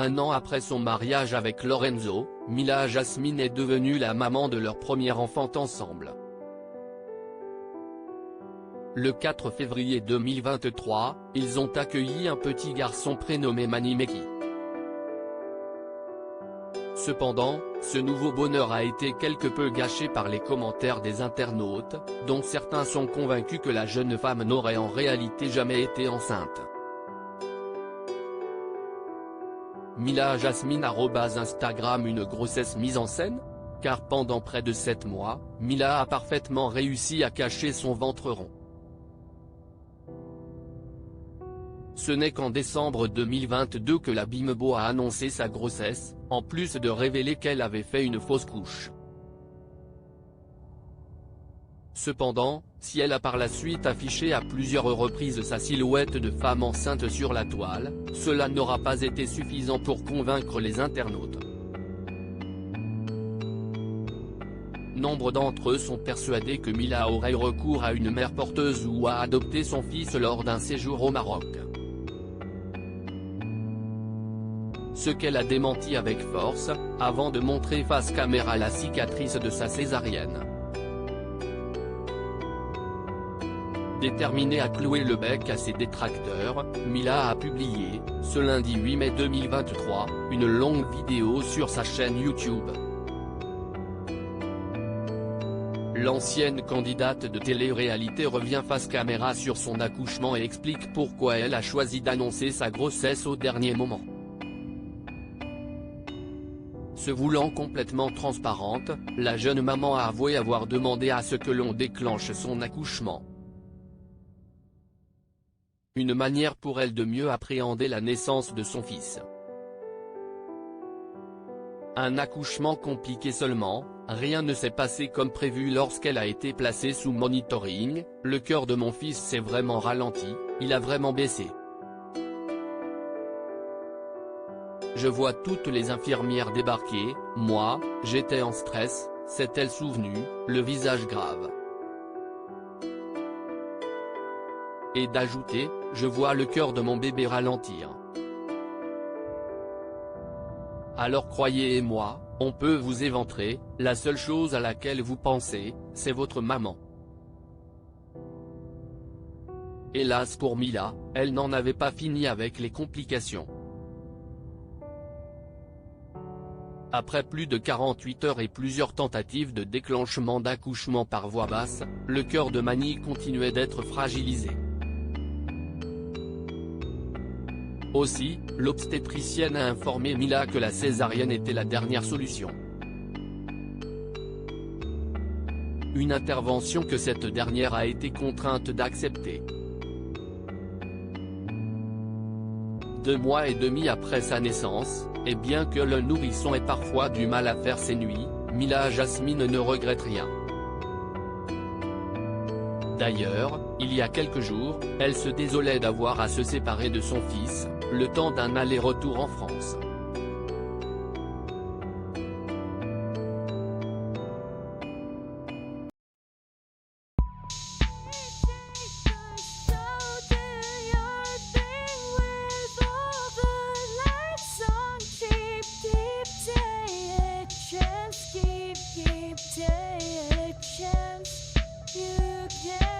1 an après son mariage avec Lorenzo, Mila Jasmine est devenue la maman de leur premier enfant ensemble. Le 4 février 2023, ils ont accueilli un petit garçon prénommé Manimeki. Cependant, ce nouveau bonheur a été quelque peu gâché par les commentaires des internautes, dont certains sont convaincus que la jeune femme n'aurait en réalité jamais été enceinte. Mila Jasmine @Instagram une grossesse mise en scène? Car pendant près de 7 mois, Mila a parfaitement réussi à cacher son ventre rond. Ce n'est qu'en décembre 2022 que la Bimbo a annoncé sa grossesse, en plus de révéler qu'elle avait fait une fausse couche. Cependant, si elle a par la suite affiché à plusieurs reprises sa silhouette de femme enceinte sur la toile, cela n'aura pas été suffisant pour convaincre les internautes. Nombre d'entre eux sont persuadés que Mila aurait eu recours à une mère porteuse ou a adopté son fils lors d'un séjour au Maroc. Ce qu'elle a démenti avec force, avant de montrer face caméra la cicatrice de sa césarienne. Déterminée à clouer le bec à ses détracteurs, Mila a publié, ce lundi 8 mai 2023, une longue vidéo sur sa chaîne YouTube. L'ancienne candidate de télé-réalité revient face caméra sur son accouchement et explique pourquoi elle a choisi d'annoncer sa grossesse au dernier moment. Se voulant complètement transparente, la jeune maman a avoué avoir demandé à ce que l'on déclenche son accouchement. Une manière pour elle de mieux appréhender la naissance de son fils. Un accouchement compliqué seulement, rien ne s'est passé comme prévu lorsqu'elle a été placée sous monitoring, le cœur de mon fils s'est vraiment ralenti, il a vraiment baissé. Je vois toutes les infirmières débarquer, moi, j'étais en stress, s'est-elle souvenue, le visage grave. Et d'ajouter, je vois le cœur de mon bébé ralentir. Alors croyez-moi, on peut vous éventrer, la seule chose à laquelle vous pensez, c'est votre maman. Hélas pour Mila, elle n'en avait pas fini avec les complications. Après plus de 48 heures et plusieurs tentatives de déclenchement d'accouchement par voie basse, le cœur de Mani continuait d'être fragilisé. Aussi, l'obstétricienne a informé Mila que la césarienne était la dernière solution. Une intervention que cette dernière a été contrainte d'accepter. 2 mois et demi après sa naissance, et bien que le nourrisson ait parfois du mal à faire ses nuits, Mila Jasmine ne regrette rien. D'ailleurs, il y a quelques jours, elle se désolait d'avoir à se séparer de son fils, le temps d'un aller-retour en France. You can